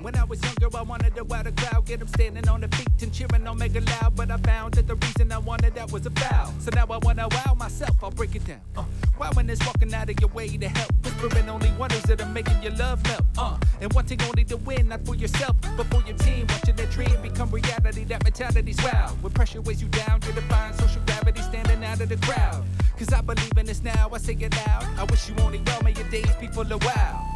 When I was younger, I wanted to wow the crowd, get them standing on their feet and cheering on mega loud. But I found that the reason I wanted that was a foul. So now I wanna wow myself, I'll break it down. Wowing is walking out of your way to help, whispering only wonders that are making your love melt. And wanting only to win, not for yourself, but for your team. Watching that dream become reality, that mentality's wow. When pressure weighs you down, you define social gravity standing out of the crowd. Cause I believe in this now, I say it loud. I wish you only well, may your days be full of wow.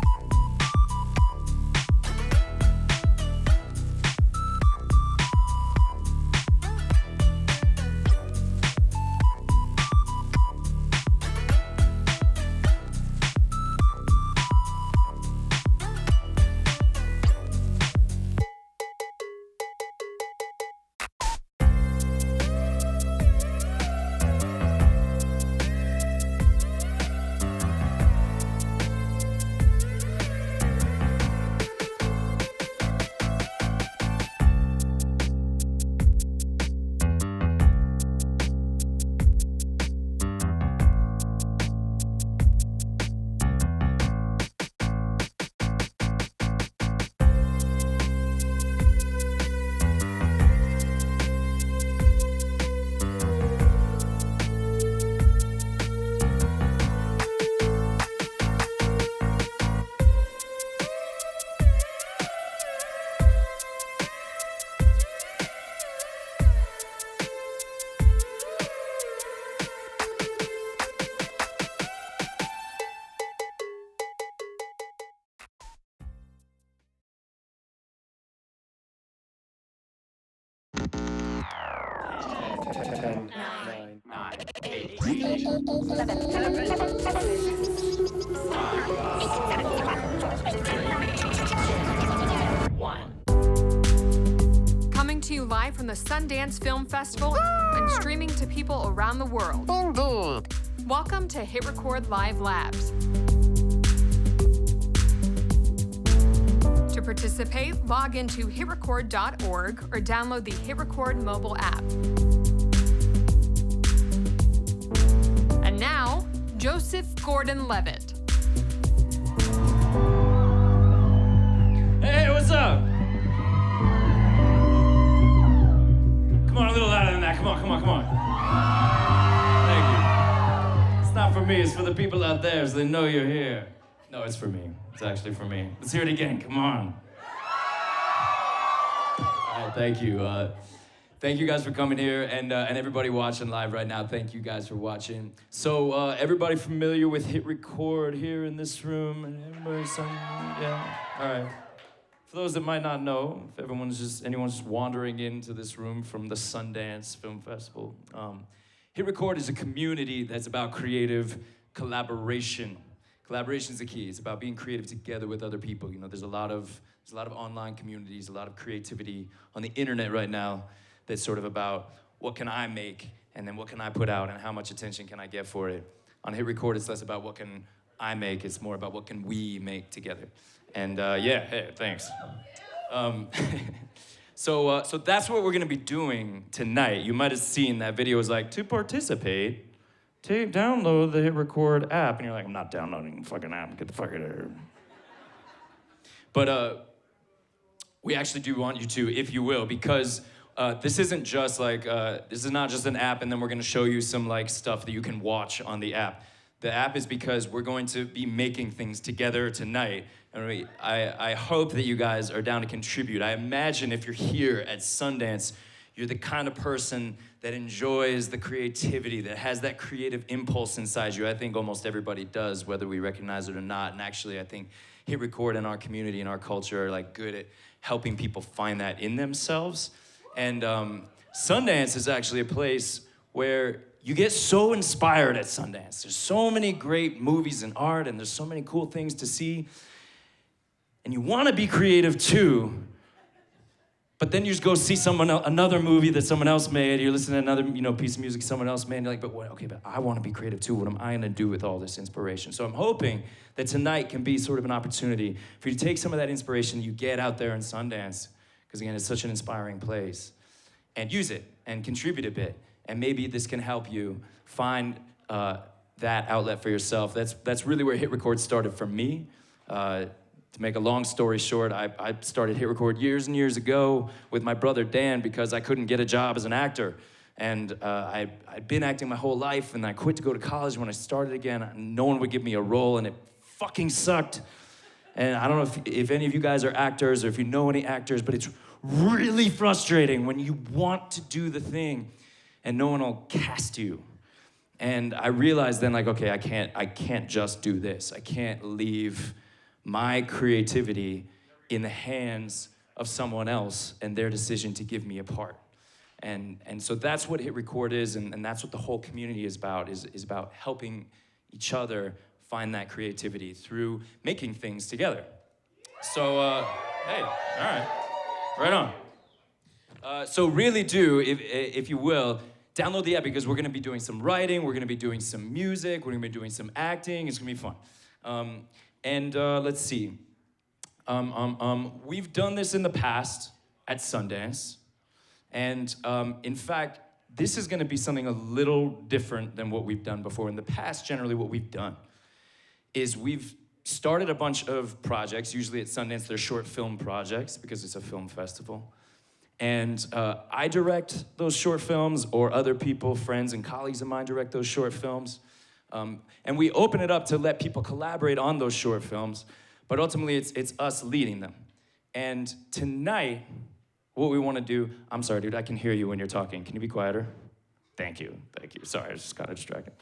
Coming to you live from the Sundance Film Festival and streaming to people around the world. Indeed. Welcome to HitRECord Live Labs. To participate, log into hitrecord.org or download the HitRECord mobile app. And now, Joseph Gordon-Levitt. Hey, what's up? Come on, a little louder than that. Come on. Thank you. It's not for me, it's for the people out there so they know you're here. No, it's for me. It's actually for me. Let's hear it again, come on. All right, thank you. Thank you guys for coming here, and everybody watching live right now, thank you guys for watching. So, everybody familiar with HitRECord here in this room? And everybody, yeah, all right. For those that might not know, if anyone's just wandering into this room from the Sundance Film Festival, HitRECord is a community that's about creative collaboration. Collaboration is the key. It's about being creative together with other people. You know, there's a lot of online communities, a lot of creativity on the internet right now that's sort of about what can I make and then what can I put out and how much attention can I get for it. On HitRECord, it's less about what can I make, it's more about what can we make together. And yeah, hey, thanks. So that's what we're gonna be doing tonight. You might have seen that video is like, to participate, download the HitRECord app. And you're like, I'm not downloading the fucking app, get the fuck out of here. But we actually do want you to, if you will, because this isn't just like, this is not just an app and then we're gonna show you some like stuff that you can watch on the app. The app is because we're going to be making things together tonight. And I hope that you guys are down to contribute. I imagine if you're here at Sundance, you're the kind of person that enjoys the creativity, that has that creative impulse inside you. I think almost everybody does, whether we recognize it or not. And actually, I think HitRECord in our community and our culture are like good at helping people find that in themselves. And Sundance is actually a place where you get so inspired at Sundance. There's so many great movies and art, and there's so many cool things to see. And you want to be creative too, but then you just go see another movie that someone else made. You listen to another piece of music someone else made, and you're like, but I want to be creative too. What am I gonna do with all this inspiration? So I'm hoping that tonight can be sort of an opportunity for you to take some of that inspiration you get out there in Sundance, because again, it's such an inspiring place, and use it and contribute a bit. And maybe this can help you find that outlet for yourself. That's really where HitRECord started for me. To make a long story short, I started HitRECord years and years ago with my brother Dan because I couldn't get a job as an actor. And I'd been acting my whole life, and I quit to go to college. When I started again, no one would give me a role, and it fucking sucked. And I don't know if any of you guys are actors or if you know any actors, but it's really frustrating when you want to do the thing and no one will cast you. And I realized then, like, okay, I can't just do this. I can't leave my creativity in the hands of someone else and their decision to give me a part. And so that's what HitRECord is, and that's what the whole community is about, is about helping each other find that creativity through making things together. So, hey, all right, right on. So really do, if you will, download the app because we're gonna be doing some writing, we're gonna be doing some music, we're gonna be doing some acting, it's gonna be fun. Let's see. We've done this in the past at Sundance. And in fact, this is gonna be something a little different than what we've done before. In the past, generally what we've done is we've started a bunch of projects. Usually at Sundance, they're short film projects because it's a film festival. And I direct those short films, or other people, friends and colleagues of mine direct those short films. And we open it up to let people collaborate on those short films, but ultimately it's us leading them. And tonight, what we want to do, I'm sorry, dude, I can hear you when you're talking. Can you be quieter? Thank you. Sorry, I was just kind of distracted.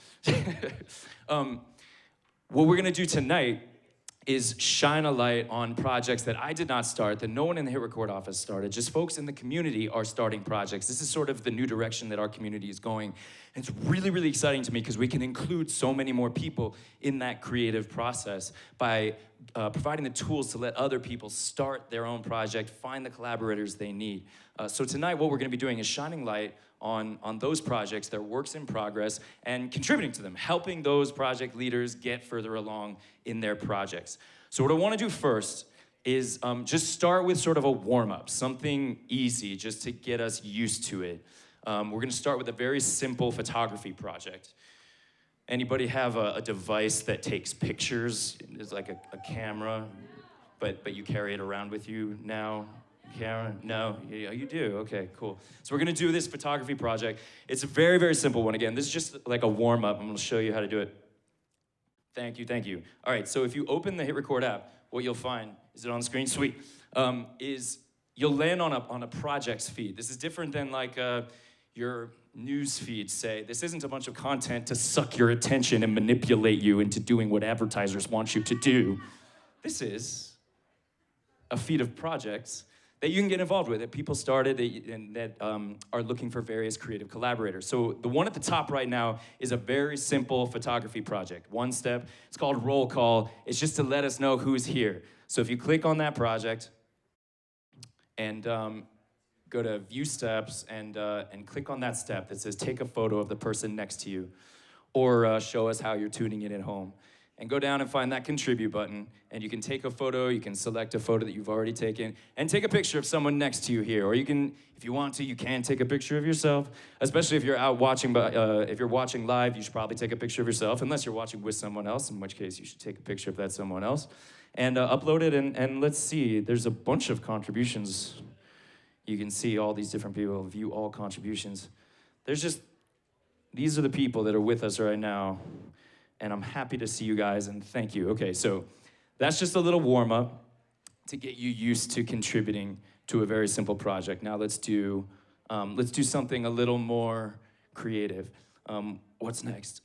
What we're gonna do tonight is shine a light on projects that I did not start, that no one in the HitRECord office started. Just folks in the community are starting projects. This is sort of the new direction that our community is going. And it's really, really exciting to me because we can include so many more people in that creative process by providing the tools to let other people start their own project, find the collaborators they need. So tonight, what we're gonna be doing is shining light on those projects, their works in progress, and contributing to them, helping those project leaders get further along in their projects. So what I wanna do first is just start with sort of a warm-up, something easy just to get us used to it. We're gonna start with a very simple photography project. Anybody have a device that takes pictures? It's like a camera, but you carry it around with you now? Camera? No? Yeah, you do? Okay, cool. So we're gonna do this photography project. It's a very, very simple one. Again, this is just like a warm-up. I'm gonna show you how to do it. Thank you. All right, so if you open the HitRECord app, what you'll find, is it on the screen? Sweet. Is you'll land on a projects feed. This is different than like your news feed, say. This isn't a bunch of content to suck your attention and manipulate you into doing what advertisers want you to do. This is a feed of projects that you can get involved with, that people started and that are looking for various creative collaborators. So the one at the top right now is a very simple photography project. One step, it's called Roll Call. It's just to let us know who's here. So if you click on that project and go to View Steps and click on that step that says take a photo of the person next to you, or show us how you're tuning in at home. And go down and find that contribute button, and you can take a photo, you can select a photo that you've already taken, and take a picture of someone next to you here. Or you can, if you want to, you can take a picture of yourself, especially if you're out watching, if you're watching live, you should probably take a picture of yourself, unless you're watching with someone else, in which case you should take a picture of that someone else, and upload it, and let's see, there's a bunch of contributions. You can see all these different people, view all contributions. These are the people that are with us right now. And I'm happy to see you guys, and thank you. Okay, so that's just a little warm-up to get you used to contributing to a very simple project. Now let's do something a little more creative. What's next?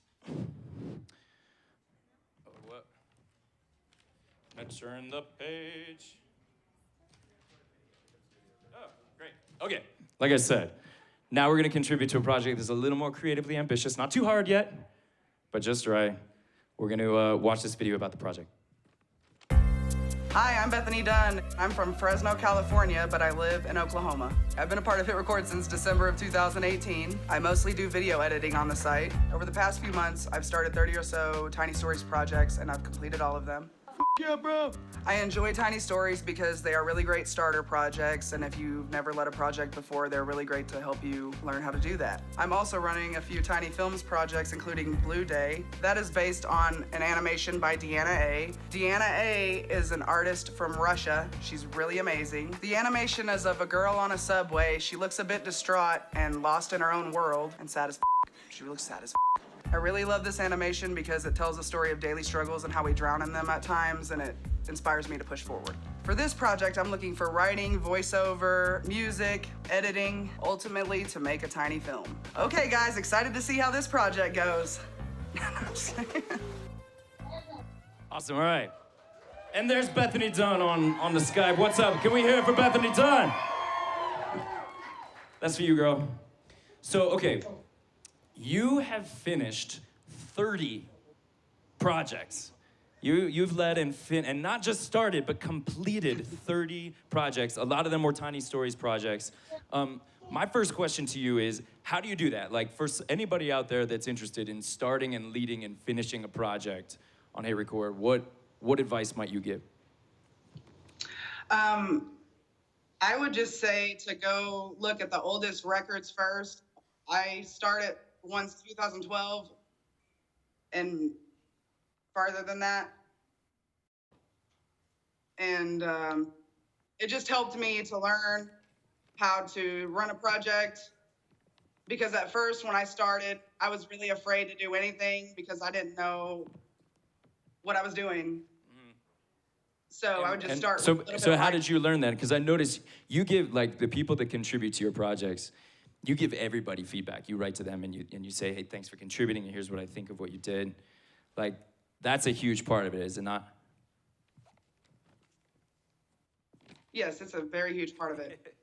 What? Let's turn the page. Oh, great. Okay, like I said, now we're gonna contribute to a project that's a little more creatively ambitious, not too hard yet, but just right. We're gonna watch this video about the project. Hi, I'm Bethany Dunn. I'm from Fresno, California, but I live in Oklahoma. I've been a part of HitRECord since December of 2018. I mostly do video editing on the site. Over the past few months, I've started 30 or so Tiny Stories projects, and I've completed all of them. Yeah, bro. I enjoy tiny stories because they are really great starter projects, and if you've never led a project before, they're really great to help you learn how to do that. I'm also running a few tiny films projects, including Blue Day. That is based on an animation by Deanna A. Deanna A is an artist from Russia. She's really amazing. The animation is of a girl on a subway. She looks a bit distraught and lost in her own world and sad as f***. She looks sad as f***. I really love this animation because it tells a story of daily struggles and how we drown in them at times, and it inspires me to push forward. For this project, I'm looking for writing, voiceover, music, editing, ultimately to make a tiny film. Okay, guys, excited to see how this project goes. Awesome, all right. And there's Bethany Dunn on the Skype. What's up? Can we hear it for Bethany Dunn? That's for you, girl. So, okay. You have finished 30 projects. You've led and not just started, but completed 30 projects. A lot of them were Tiny Stories projects. My first question to you is, how do you do that? Like, for anybody out there that's interested in starting and leading and finishing a project on HitRECord, what advice might you give? I would just say to go look at the oldest records first. I started once 2012 and farther than that. And it just helped me to learn how to run a project, because at first when I started, I was really afraid to do anything because I didn't know what I was doing. So I would just start with a little bit So of how did you learn that? Because I noticed you give, like, the people that contribute to your projects, you give everybody feedback. You write to them and you say, hey, thanks for contributing, and here's what I think of what you did. Like, that's a huge part of it, is it not? Yes, it's a very huge part of it.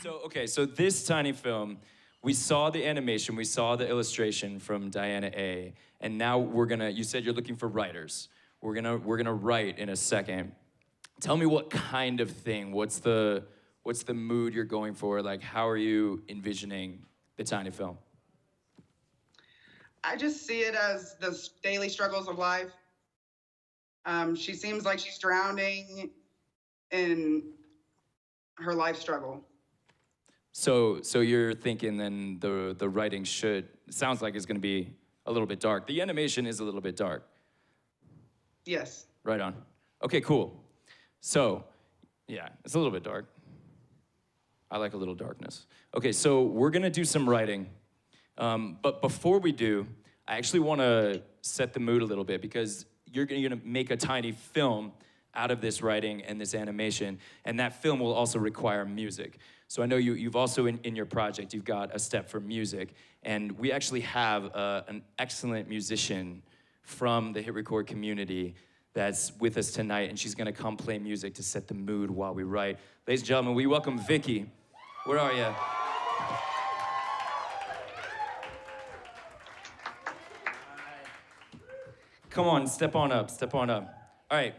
So, okay, so this tiny film, we saw the animation, we saw the illustration from Diana A, and now you said you're looking for writers. We're gonna write in a second. Tell me what kind of thing, what's the mood you're going for? Like, how are you envisioning the tiny film? I just see it as the daily struggles of life. She seems like she's drowning in her life struggle. So you're thinking then the writing sounds like it's gonna be a little bit dark. The animation is a little bit dark. Yes. Right on. Okay, cool. So, yeah, it's a little bit dark. I like a little darkness. Okay, so we're gonna do some writing. But before we do, I actually wanna set the mood a little bit, because you're gonna make a tiny film out of this writing and this animation, and that film will also require music. So I know you've also, in your project, you've got a step for music, and we actually have an excellent musician from the HitRECord community that's with us tonight, and she's gonna come play music to set the mood while we write. Ladies and gentlemen, we welcome Vicky. Where are you? Come on, step on up. All right,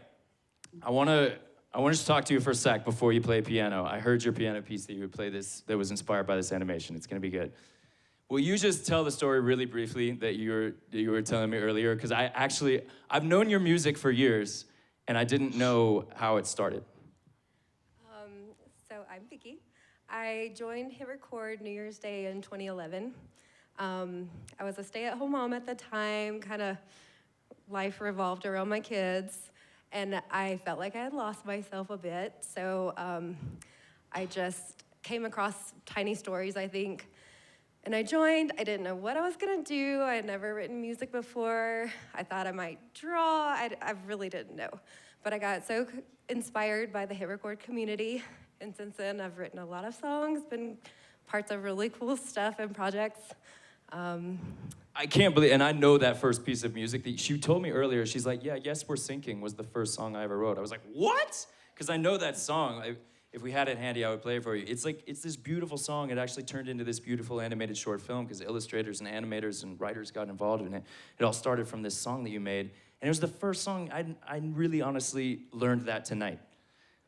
I wanna just talk to you for a sec before you play piano. I heard your piano piece that you would play that was inspired by this animation. It's gonna be good. Will you just tell the story really briefly that you were telling me earlier? Because I've known your music for years, and I didn't know how it started. So I'm Vicky. I joined HitRECord New Year's Day in 2011. I was a stay-at-home mom at the time, kind of life revolved around my kids, and I felt like I had lost myself a bit. So I just came across Tiny Stories, I think, and I joined. I didn't know what I was gonna do. I had never written music before. I thought I might draw. I really didn't know. But I got so inspired by the HitRECord community, and since then I've written a lot of songs, been parts of really cool stuff and projects. I can't believe, and I know that first piece of music that she told me earlier. She's like, yeah, Yes, We're Sinking was the first song I ever wrote. I was like, what? Because I know that song. If we had it handy, I would play it for you. It's this beautiful song. It actually turned into this beautiful animated short film because illustrators and animators and writers got involved in it. It all started from this song that you made. And it was the first song I really honestly learned that tonight.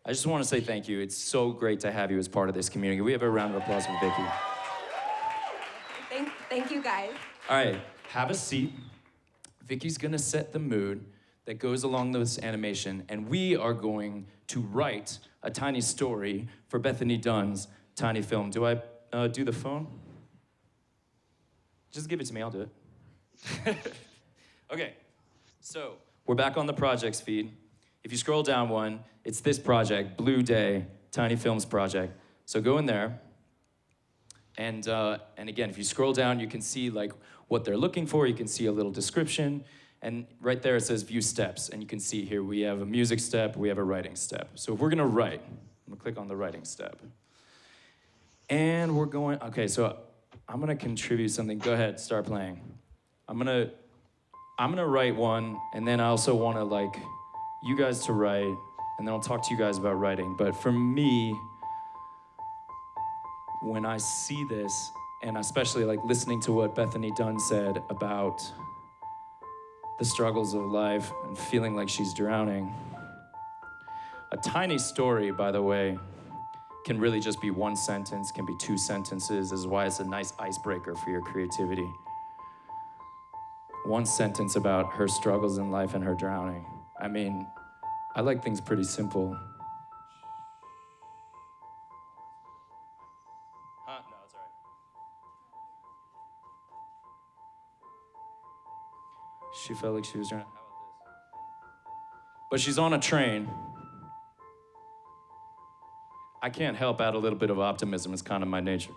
I just want to say thank you. It's so great to have you as part of this community. We have a round of applause for Vicky. Thank you, guys. All right, have a seat. Vicky's gonna set the mood. that goes along this animation, and we are going to write a tiny story for Bethany Dunn's tiny film. Do I do the phone? Just give it to me, I'll do it. Okay, so we're back on the projects feed. If you scroll down one, it's this project, Blue Day, Tiny Films Project. So go in there, and again, if you scroll down, you can see like what they're looking for. You can see a little description, and right there it says view steps, and you can see here we have a music step, we have a writing step. So if we're gonna write, I'm gonna click on the writing step. And we're going, okay, so I'm gonna contribute something. Go ahead, start playing. I'm gonna write one, and then I also wanna like you guys to write, and then I'll talk to you guys about writing. But for me, when I see this, and especially like listening to what Bethany Dunn said about the struggles of life and feeling like she's drowning, a tiny story, by the way, can really just be one sentence, can be two sentences. This is why it's a nice icebreaker for your creativity. One sentence about her struggles in life and her drowning. I mean, I like things pretty simple. No, it's all right. She felt like she was drowning. How about this? But she's on a train. I can't help add a little bit of optimism. It's kind of my nature.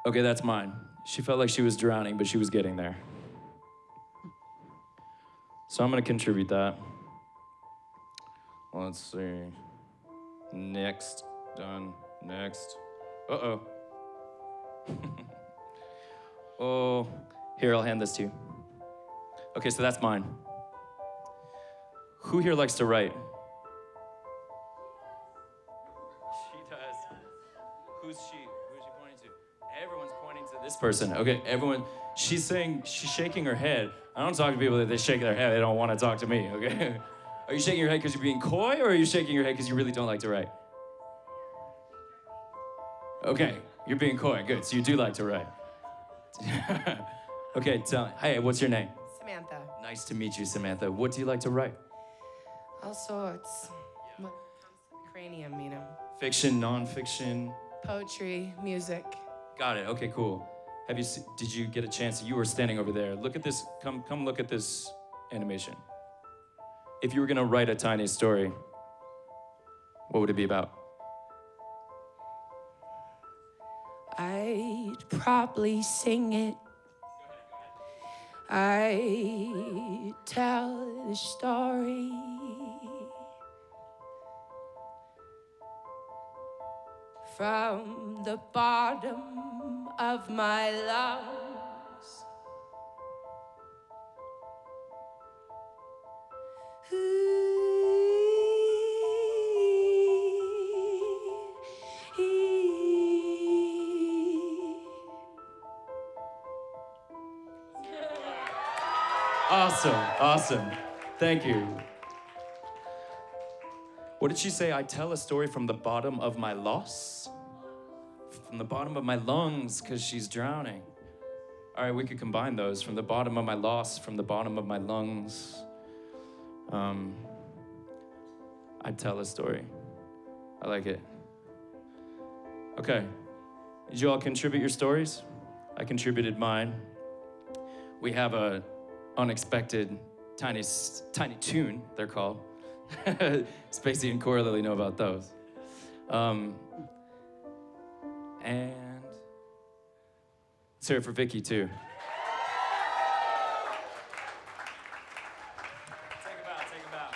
Okay, that's mine. She felt like she was drowning, but she was getting there. So I'm gonna contribute that. Let's see. Next, done, next. Uh-oh. Oh, here, I'll hand this to you. Okay, so that's mine. Who here likes to write? She does. Who's she? Who is she pointing to? Everyone's pointing to this person. Okay, everyone. She's shaking her head. I don't talk to people that they shake their head. They don't want to talk to me, okay? Are you shaking your head because you're being coy, or are you shaking your head because you really don't like to write? Okay, you're being coy. Good, so you do like to write. Okay, hey, what's your name? Samantha. Nice to meet you, Samantha. What do you like to write? All sorts. When it comes to the cranium, you know. Fiction, nonfiction. Poetry, music. Got it. Okay, cool. Did you get a chance? You were standing over there. Look at this. Come look at this animation. If you were gonna write a tiny story, what would it be about? I'd probably sing it. I'd tell the story. From the bottom of my lungs. Awesome. Thank you. What did she say? I tell a story from the bottom of my loss? From the bottom of my lungs, because she's drowning. All right, we could combine those. From the bottom of my loss, from the bottom of my lungs. I'd tell a story. I like it. Okay, did you all contribute your stories? I contributed mine. We have a unexpected tiny tune, they're called. Spacey and Cora Lily know about those. And let's hear it for Vicky too. Take a bow.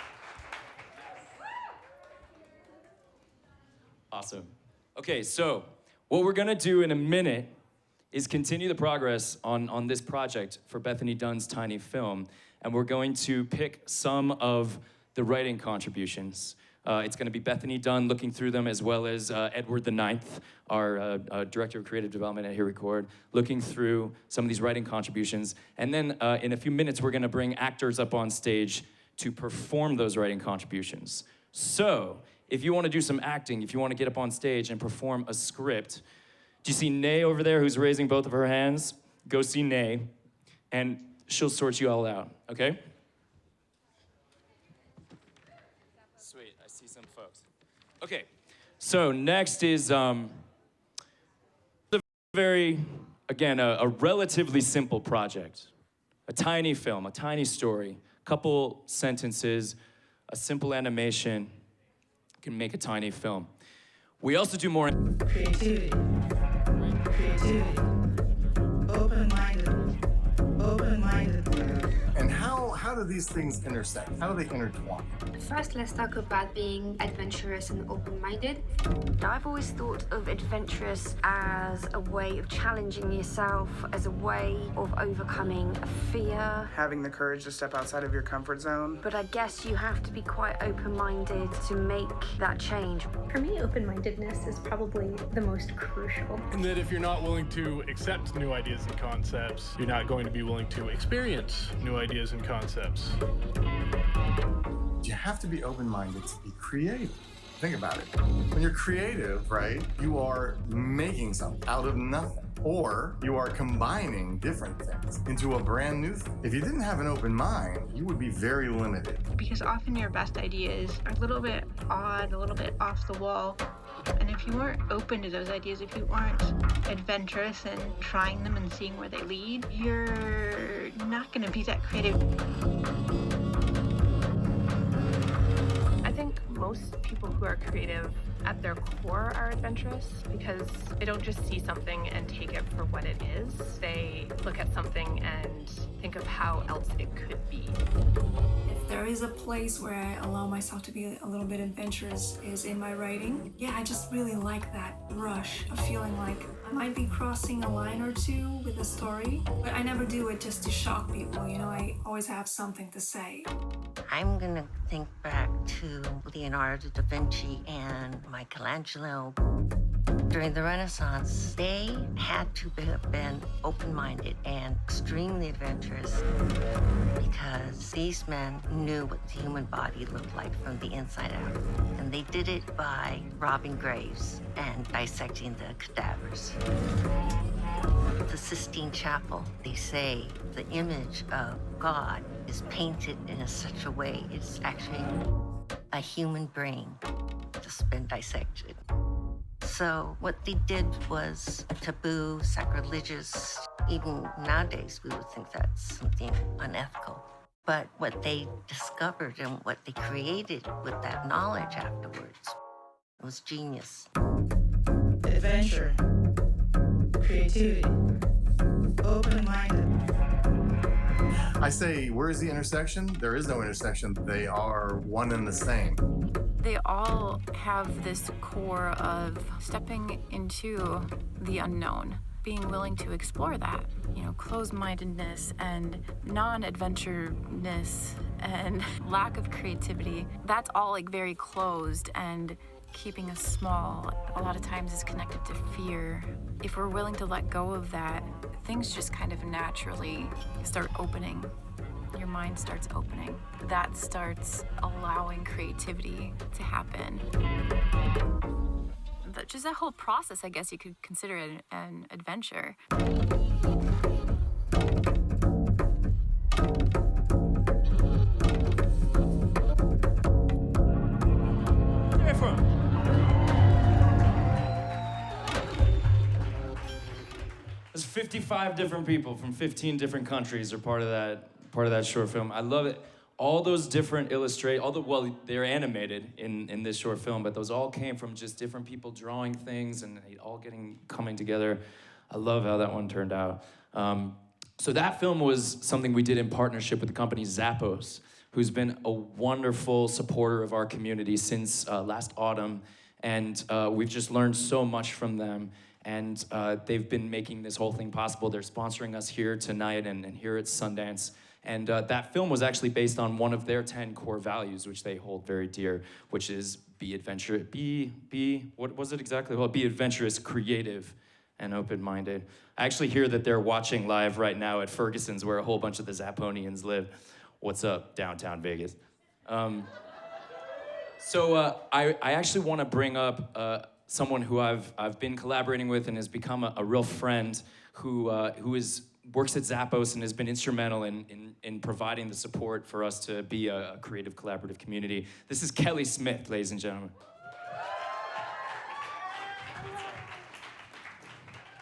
Awesome. Okay, so what we're gonna do in a minute is continue the progress on this project for Bethany Dunn's tiny film, and we're going to pick some of the writing contributions. It's gonna be Bethany Dunn looking through them, as well as Edward the Ninth, our Director of Creative Development at HitRECord, looking through some of these writing contributions. And then in a few minutes, we're gonna bring actors up on stage to perform those writing contributions. So, if you wanna do some acting, if you wanna get up on stage and perform a script, do you see Nay over there who's raising both of her hands? go see Nay, and she'll sort you all out, okay? Sweet, I see some folks. Okay, so next is a relatively simple project. A tiny film, a tiny story, a couple sentences, a simple animation can make a tiny film. We also do more Creativity. Creativity. Open-minded. Open-minded. And how do these things intersect? How do they intertwine? First, let's talk about being adventurous and open-minded. I've always thought of adventurous as a way of challenging yourself, as a way of overcoming a fear. Having the courage to step outside of your comfort zone. But I guess you have to be quite open-minded to make that change. For me, open-mindedness is probably the most crucial. And that if you're not willing to accept new ideas and concepts, you're not going to be willing to experience new ideas and concepts. You have to be open-minded to be creative. Think about it. When you're creative, right, you are making something out of nothing. Or you are combining different things into a brand new thing. If you didn't have an open mind, you would be very limited. Because often your best ideas are a little bit odd, a little bit off the wall. And if you weren't open to those ideas, if you aren't adventurous and trying them and seeing where they lead, you're not going to be that creative. I think most people who are creative at their core are adventurous because they don't just see something and take it for what it is. They look at something and think of how else it could be. If there is a place where I allow myself to be a little bit adventurous is in my writing. Yeah, I just really like that rush of feeling like I might be crossing a line or two with a story, but I never do it just to shock people, you know, I always have something to say. I'm gonna think back to Leonardo da Vinci and Michelangelo. During the Renaissance, they had to have been open-minded and extremely adventurous because these men knew what the human body looked like from the inside out. And they did it by robbing graves and dissecting the cadavers. The Sistine Chapel, they say the image of God is painted in such a way it's actually a human brain just been dissected. So what they did was taboo, sacrilegious. Even nowadays, we would think that's something unethical. But what they discovered and what they created with that knowledge afterwards was genius. Adventure. Creativity. Open-minded. I say, where is the intersection? There is no intersection. They are one and the same. They all have this core of stepping into the unknown, being willing to explore that. You know, closed-mindedness and non-adventureness and lack of creativity. That's all like very closed, and keeping us small a lot of times is connected to fear. If we're willing to let go of that, things just kind of naturally start opening. Your mind starts opening. That starts allowing creativity to happen. But just that whole process, I guess you could consider it an adventure. There's 55 different people from 15 different countries are part of that short film. I love it. All those different they're animated in this short film, but those all came from just different people drawing things and all coming together. I love how that one turned out. So that film was something we did in partnership with the company Zappos, who's been a wonderful supporter of our community since last autumn, and we've just learned so much from them. And they've been making this whole thing possible. They're sponsoring us here tonight and here at Sundance. And that film was actually based on one of their 10 core values, which they hold very dear, which is what was it exactly? Well, be adventurous, creative, and open-minded. I actually hear that they're watching live right now at Ferguson's, where a whole bunch of the Zapponians live. What's up, downtown Vegas? So I actually want to bring up someone who I've been collaborating with and has become a real friend who is works at Zappos and has been instrumental in providing the support for us to be a creative collaborative community. This is Kelly Smith, ladies and gentlemen.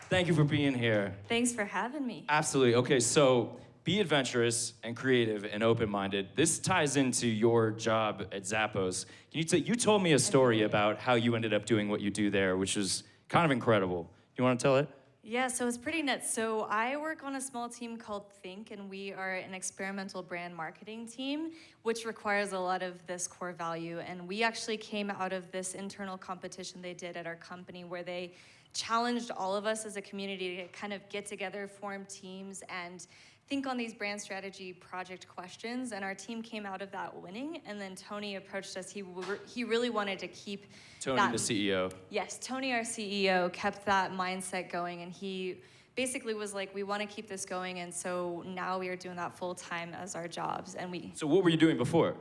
Thank you for being here. Thanks for having me. Absolutely. Okay, so be adventurous and creative and open-minded. This ties into your job at Zappos. You told me a story about how you ended up doing what you do there, which is kind of incredible. You want to tell it? Yeah, so it's pretty nuts. So I work on a small team called Think, and we are an experimental brand marketing team, which requires a lot of this core value. And we actually came out of this internal competition they did at our company where they challenged all of us as a community to kind of get together, form teams, and think on these brand strategy project questions. And our team came out of that winning. And then Tony approached us. He really wanted to keep Tony, that, the CEO. Yes, Tony, our CEO, kept that mindset going. And he basically was like, we want to keep this going. And so now we are doing that full time as our jobs. And So what were you doing before?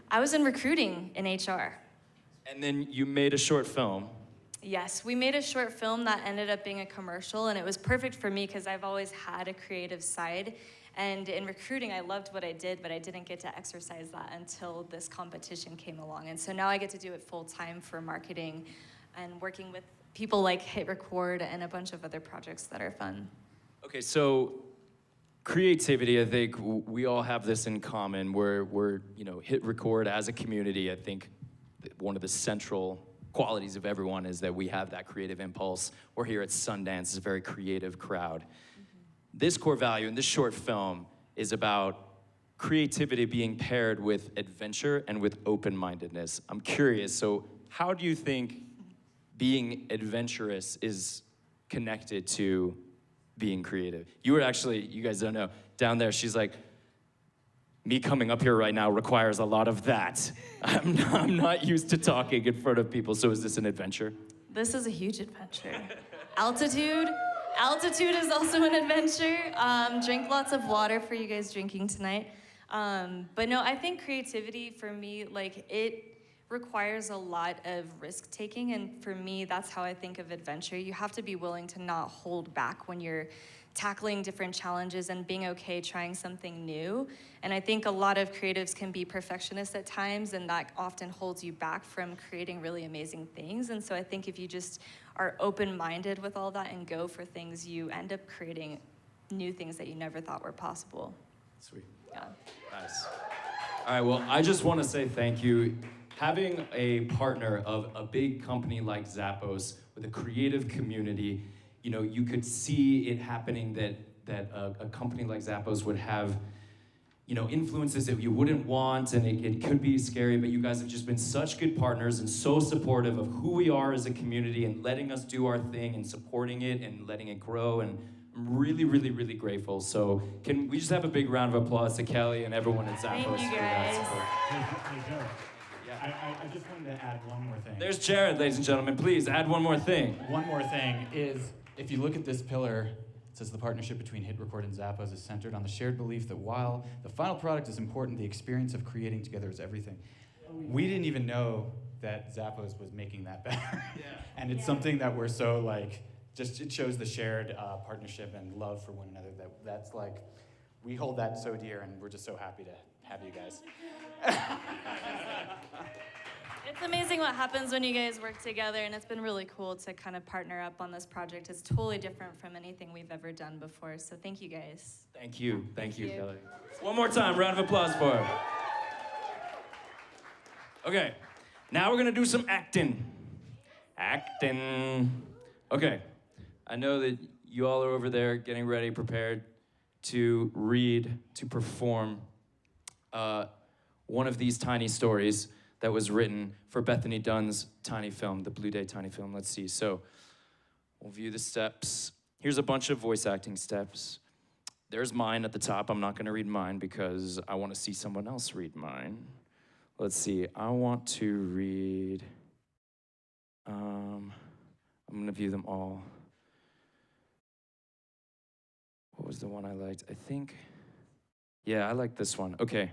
I was in recruiting in HR. And then you made a short film. Yes, we made a short film that ended up being a commercial, and it was perfect for me because I've always had a creative side. And in recruiting, I loved what I did, but I didn't get to exercise that until this competition came along. And so now I get to do it full time for marketing and working with people like HitRECord and a bunch of other projects that are fun. Okay, so creativity, I think we all have this in common. We're HitRECord as a community. I think one of the central qualities of everyone is that we have that creative impulse. We're here at Sundance, it's a very creative crowd. This core value in this short film is about creativity being paired with adventure and with open-mindedness. I'm curious, so how do you think being adventurous is connected to being creative? You guys don't know, down there, she's like, me coming up here right now requires a lot of that. I'm not used to talking in front of people, so is this an adventure? This is a huge adventure. Altitude is also an adventure. Drink lots of water for you guys drinking tonight. But no, I think creativity for me, it requires a lot of risk taking. And for me, that's how I think of adventure. You have to be willing to not hold back when you're tackling different challenges and being okay trying something new. And I think a lot of creatives can be perfectionists at times, and that often holds you back from creating really amazing things. And so I think if you just are open-minded with all that and go for things, you end up creating new things that you never thought were possible. Sweet. Yeah. Nice. All right, well, I just want to say thank you. Having a partner of a big company like Zappos with a creative community, you could see it happening that a company like Zappos would have, influences that you wouldn't want, and it could be scary, but you guys have just been such good partners and so supportive of who we are as a community and letting us do our thing and supporting it and letting it grow, and I'm really, really, really grateful. So can we just have a big round of applause to Kelly and everyone at Zappos Thank you, for that guys. support. Hey, Joe. I just wanted to add one more thing. There's Jared, ladies and gentlemen. Please add one more thing. One more thing is, if you look at this pillar, it says the partnership between HitRECord and Zappos is centered on the shared belief that while the final product is important, the experience of creating together is everything. We didn't even know that Zappos was making that better. Yeah. And it's something that we're so it shows the shared partnership and love for one another. That's we hold that so dear, and we're just so happy to have you guys. It's amazing what happens when you guys work together, and it's been really cool to kind of partner up on this project. It's totally different from anything we've ever done before, so thank you guys. Thank you, Kelly. One more time, round of applause for her. Okay, now we're gonna do some acting. Okay, I know that you all are over there getting ready, prepared to read, to perform one of these tiny stories that was written for Bethany Dunn's tiny film, the Blue Day tiny film. Let's see. So we'll view the steps. Here's a bunch of voice acting steps. There's mine at the top. I'm not going to read mine because I want to see someone else read mine. Let's see. I want to read. I'm going to view them all. What was the one I liked? I think. Yeah, I like this one. Okay.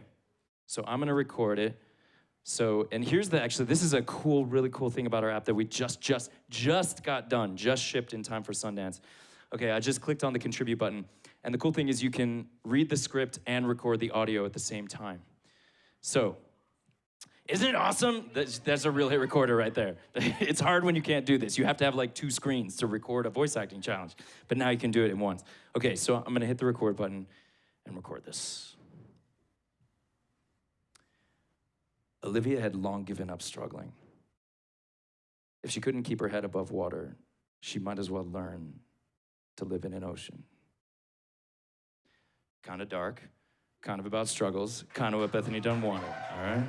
So I'm going to record it. So, and here's this is a really cool thing about our app that we just got done, just shipped in time for Sundance. Okay, I just clicked on the contribute button. And the cool thing is you can read the script and record the audio at the same time. So, isn't it awesome? That's a real hit recorder right there. It's hard when you can't do this. You have to have like 2 screens to record a voice acting challenge. But now you can do it in once. Okay, so I'm gonna hit the record button and record this. Olivia had long given up struggling. If she couldn't keep her head above water, she might as well learn to live in an ocean. Kind of dark, kind of about struggles, kind of what Bethany Dunn wanted, all right?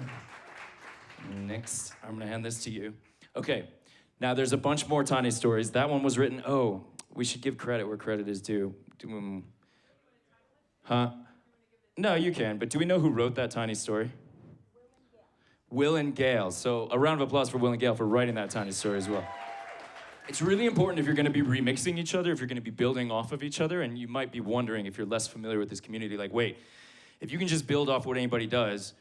Next, I'm gonna hand this to you. Okay, now there's a bunch more tiny stories. That one was written, we should give credit where credit is due. Huh? No, you can, but do we know who wrote that tiny story? Will and Gail. So a round of applause for Will and Gail for writing that tiny story as well. It's really important if you're gonna be remixing each other, if you're gonna be building off of each other, and you might be wondering if you're less familiar with this community, like, wait, if you can just build off what anybody does,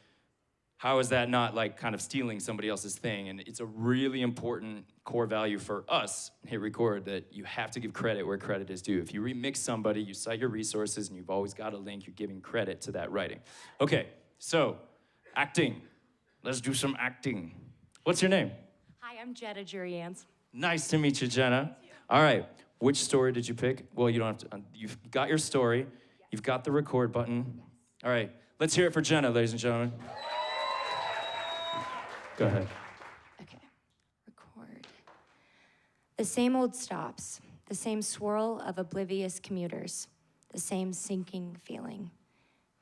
how is that not like kind of stealing somebody else's thing? And it's a really important core value for us, HitRECord, that you have to give credit where credit is due. If you remix somebody, you cite your resources, and you've always got a link, you're giving credit to that writing. Okay, so acting. Let's do some acting. What's your name? Hi, I'm Jetta Jurians. Nice to meet you, Jenna. All right, which story did you pick? Well, you don't have to, you've got your story, you've got the record button. All right, let's hear it for Jenna, ladies and gentlemen. Go ahead. Okay, record. The same old stops, the same swirl of oblivious commuters, the same sinking feeling.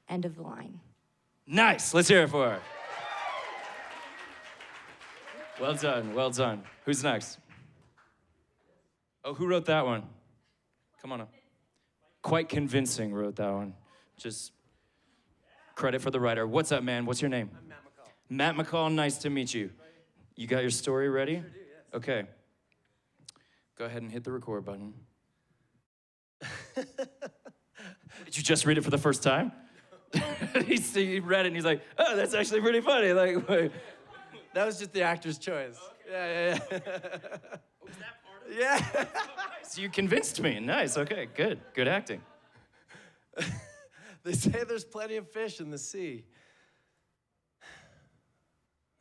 End of the line. Nice, let's hear it for her. Well done, well done. Who's next? Oh, who wrote that one? Come on up. Quite Convincing wrote that one. Just credit for the writer. What's up, man? What's your name? I'm Matt McCall. Matt McCall, nice to meet you. You got your story ready? Sure do, yes. Okay. Go ahead and hit the record button. Did you just read it for the first time? He read it and he's like, oh, that's actually pretty funny. Like, wait. That was just the actor's choice. Okay. Yeah. Was that part of it? Yeah. Nice, you convinced me. Nice, okay, good. Good acting. They say there's plenty of fish in the sea.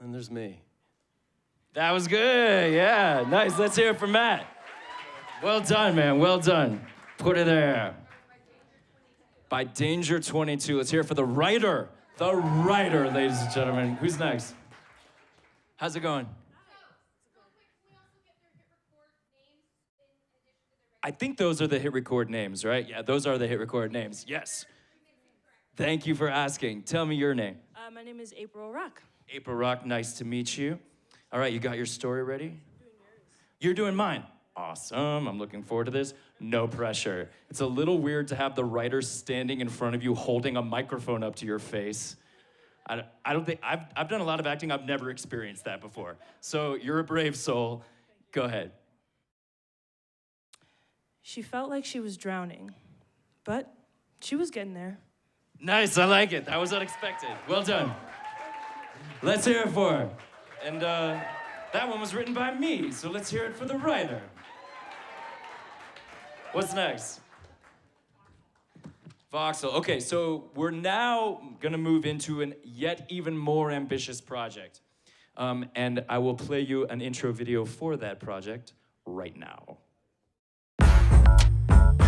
And there's me. That was good, yeah. Nice, let's hear it from Matt. Well done, man, well done. Put it there. By Danger 22, let's hear it for the writer. The writer, ladies and gentlemen. Who's next? How's it going? I think those are the HitRECord names, right? Yeah, those are the HitRECord names, yes. Thank you for asking. Tell me your name. My name is April Rock. April Rock, nice to meet you. All right, you got your story ready? I'm doing yours. You're doing mine. Awesome, I'm looking forward to this. No pressure. It's a little weird to have the writer standing in front of you holding a microphone up to your face. I don't think, I've done a lot of acting, I've never experienced that before. So you're a brave soul. Go ahead. She felt like she was drowning, but she was getting there. Nice, I like it. That was unexpected. Well done. Let's hear it for her. And that one was written by me, so let's hear it for the writer. What's next? Voxel. Okay, so we're now gonna move into an yet even more ambitious project. And I will play you an intro video for that project right now.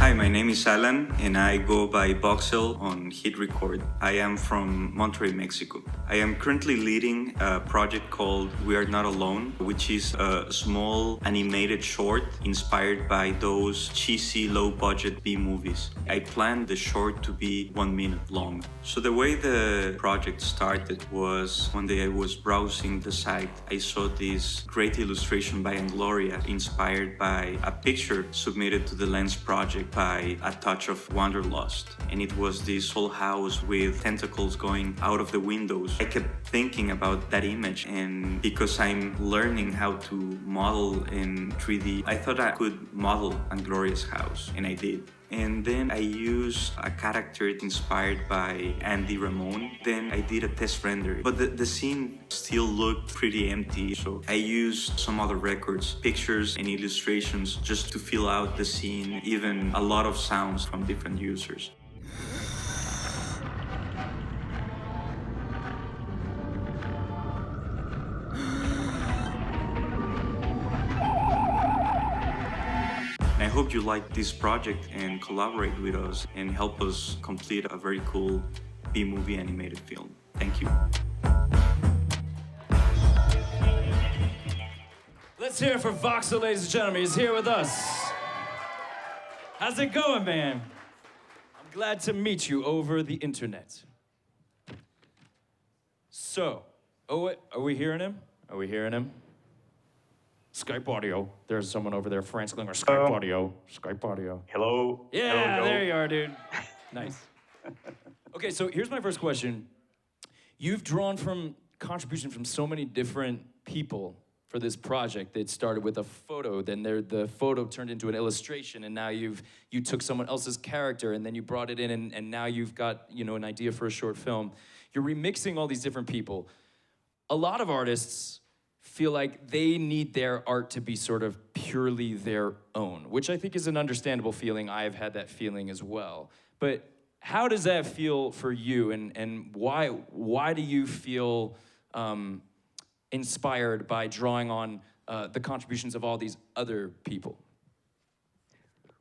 Hi, my name is Alan, and I go by Voxel on HitRECord. I am from Monterrey, Mexico. I am currently leading a project called We Are Not Alone, which is a small animated short inspired by those cheesy, low-budget B-movies. I planned the short to be 1 minute long. So the way the project started was one day I was browsing the site. I saw this great illustration by Gloria inspired by a picture submitted to the Lens project by A Touch of Wanderlust. And it was this whole house with tentacles going out of the windows. I kept thinking about that image, and because I'm learning how to model in 3D, I thought I could model Gloria's house, and I did. And then I used a character inspired by Andy Ramone. Then I did a test render, but the scene still looked pretty empty. So I used some other records, pictures and illustrations just to fill out the scene, even a lot of sounds from different users. I hope you like this project and collaborate with us and help us complete a very cool B-movie animated film. Thank you. Let's hear it for Voxel, ladies and gentlemen. He's here with us. How's it going, man? I'm glad to meet you over the internet. So, oh wait, are we hearing him? Are we hearing him? Skype audio. There's someone over there frantically. Or Skype audio. Skype audio. Hello. Yeah, Hello. there you are, dude. Nice. Okay, so here's my first question. You've drawn from contribution from so many different people for this project. It started with a photo, then the photo turned into an illustration, and now you took someone else's character, and then you brought it in, and now you've got an idea for a short film. You're remixing all these different people. A lot of artists feel like they need their art to be sort of purely their own, which I think is an understandable feeling. I've had that feeling as well. But how does that feel for you, and why do you feel inspired by drawing on the contributions of all these other people?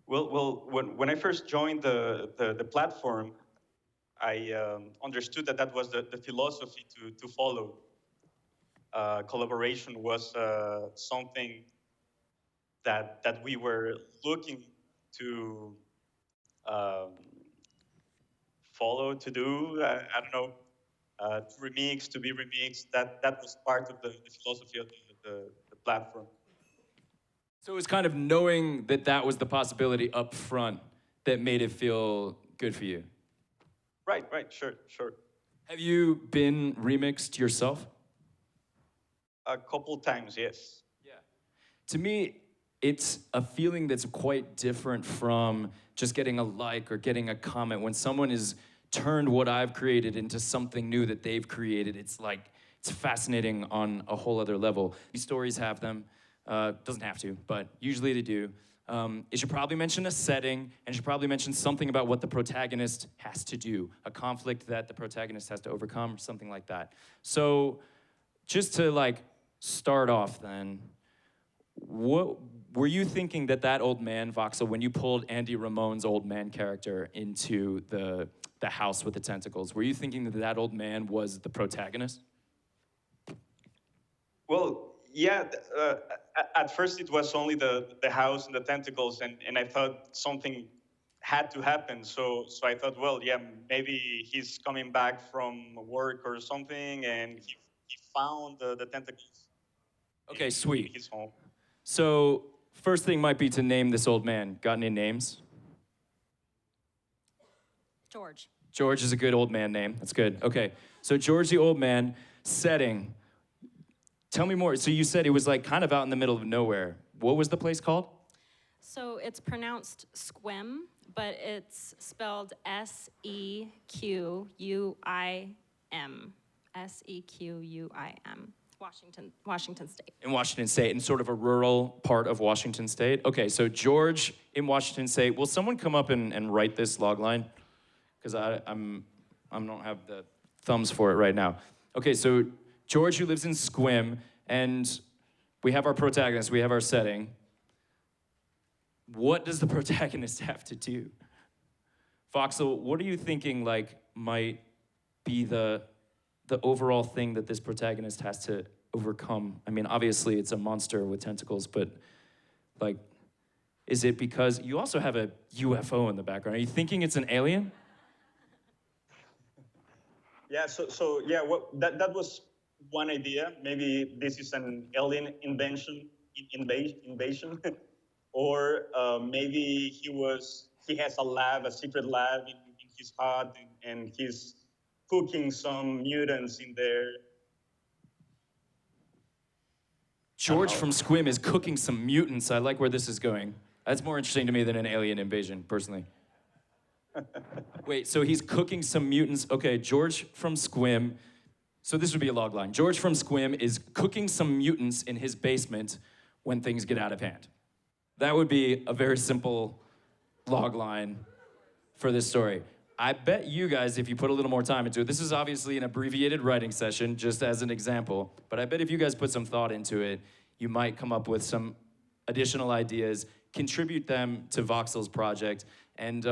Well, when I first joined the platform, I understood that was the philosophy to follow. Collaboration was something that we were looking to follow, to do. I don't know, to remix, to be remixed. That was part of the philosophy of the platform. So it was kind of knowing that was the possibility up front that made it feel good for you. Right, sure. Have you been remixed yourself? A couple times, yes. Yeah. To me, it's a feeling that's quite different from just getting a like or getting a comment. When someone has turned what I've created into something new that they've created, it's fascinating on a whole other level. These stories have them. Doesn't have to, but usually they do. It should probably mention a setting, and it should probably mention something about what the protagonist has to do, a conflict that the protagonist has to overcome, or something like that. So just to start off then, what were you thinking that old man, Voxel, when you pulled Andy Ramone's old man character into the house with the tentacles, were you thinking that old man was the protagonist? Well, yeah, at first it was only the house and the tentacles, and I thought something had to happen. So I thought, well, yeah, maybe he's coming back from work or something, and he found the tentacles. Okay, sweet. In his home. So first thing might be to name this old man. Got any names? George. George is a good old man name. That's good. Okay, so George the old man, setting. Tell me more. So you said it was kind of out in the middle of nowhere. What was the place called? So it's pronounced Squim, but it's spelled Sequuim. Sequuim. Washington State. In Washington State, in sort of a rural part of Washington State. Okay, so George in Washington State. Will someone come up and write this log line? Because I don't have the thumbs for it right now. Okay, so George, who lives in Squim, and we have our protagonist, we have our setting. What does the protagonist have to do? Voxel, what are you thinking might be the overall thing that this protagonist has to overcome? I mean, obviously it's a monster with tentacles, but is it because you also have a UFO in the background? Are you thinking it's an alien? Yeah, so yeah, that was one idea. Maybe this is an alien invasion, or maybe he has a secret lab in his hut, and he's cooking some mutants in there. George from Squim is cooking some mutants. I like where this is going. That's more interesting to me than an alien invasion, personally. Wait, so he's cooking some mutants. Okay, George from Squim. So this would be a log line. George from Squim is cooking some mutants in his basement when things get out of hand. That would be a very simple log line for this story. I bet you guys, if you put a little more time into it, this is obviously an abbreviated writing session, just as an example, but I bet if you guys put some thought into it, you might come up with some additional ideas, contribute them to Voxel's project. And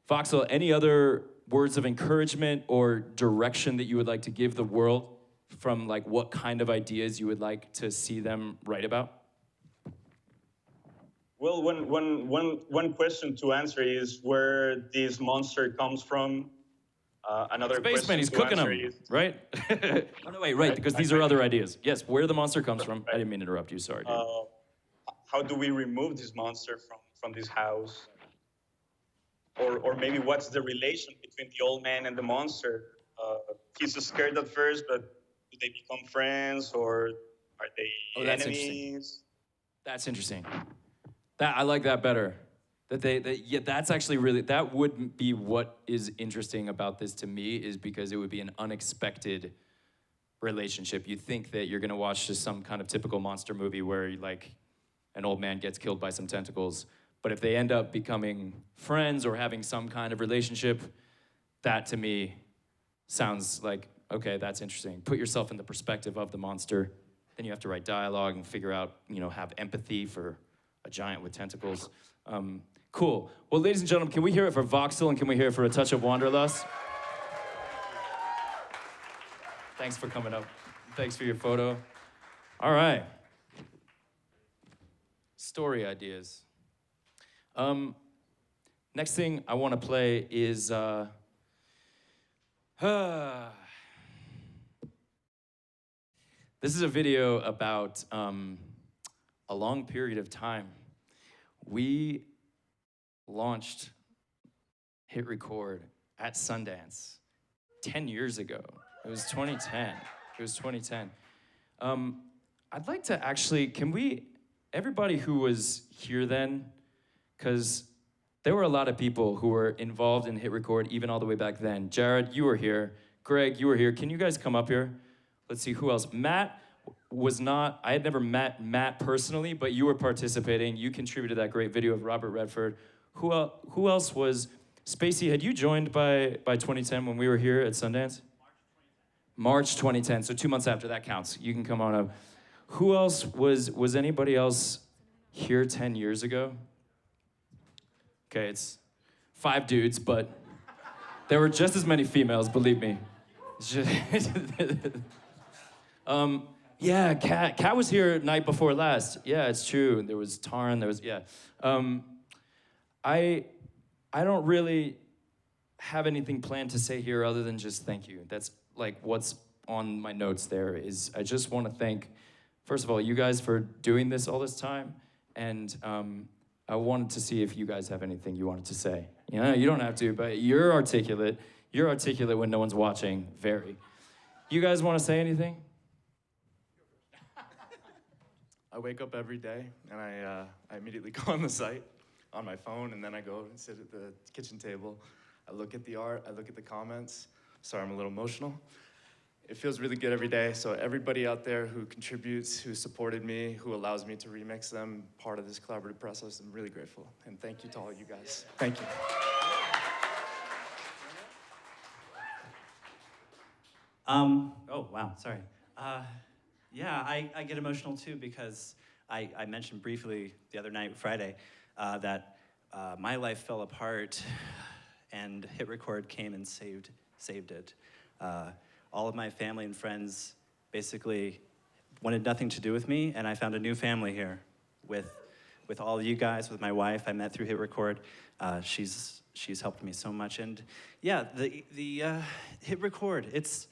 Voxel, any other words of encouragement or direction that you would like to give the world from like what kind of ideas you would like to see them write about? Well, one question to answer is where this monster comes from. Another Spaceman, he's question to cooking answer them, is, right? Oh, no, wait, right, because these are other ideas. Yes, where the monster comes from. I didn't mean to interrupt you, sorry, dude. how do we remove this monster from this house? Or maybe what's the relation between the old man and the monster? He's scared at first, but do they become friends or are they That's enemies? interesting. That's interesting. I like that better. That's actually really, that would be what is interesting about this to me, is because it would be an unexpected relationship. You think that you're gonna watch just some kind of typical monster movie where like an old man gets killed by some tentacles, but if they end up becoming friends or having some kind of relationship, that to me sounds like, okay, that's interesting. Put yourself in the perspective of the monster. Then you have to write dialogue and figure out, have empathy for a giant with tentacles. Cool. Well, ladies and gentlemen, can we hear it for Voxel and can we hear it for A Touch of Wanderlust? Thanks for coming up. Thanks for your photo. All right. Story ideas. Next thing I want to play is this is a video about a long period of time. We launched HitRECord at Sundance 10 years ago. It was 2010. I'd like to actually, everybody who was here then, because there were a lot of people who were involved in HitRECord even all the way back then. Jared, you were here. Greg, you were here. Can you guys come up here? Let's see, who else? Matt was not, I had never met Matt personally, but you were participating. You contributed that great video of Robert Redford. Who else was, Spacey, had you joined by 2010 when we were here at Sundance? March 2010, so 2 months after, that counts. You can come on up. Who else was anybody else here 10 years ago? Okay, it's 5 dudes, but there were just as many females, believe me. Yeah, Kat was here night before last. Yeah, it's true. There was Tarn, yeah. I don't really have anything planned to say here other than just thank you. That's like what's on my notes there is I just want to thank, first of all, you guys for doing this all this time, and I wanted to see if you guys have anything you wanted to say. You don't have to, but you're articulate. You're articulate when no one's watching, very. You guys want to say anything? I wake up every day and I immediately go on the site on my phone, and then I go and sit at the kitchen table. I look at the art, I look at the comments. Sorry, I'm a little emotional. It feels really good every day. So everybody out there who contributes, who supported me, who allows me to remix them, part of this collaborative process, I'm really grateful. And thank you to all you guys. Thank you. Oh, wow, sorry. Yeah, I get emotional too because I mentioned briefly the other night, Friday, that my life fell apart and HitRECord came and saved it. All of my family and friends basically wanted nothing to do with me, and I found a new family here with all of you guys, with my wife I met through HitRECord. She's helped me so much, and yeah, the HitRECord, it's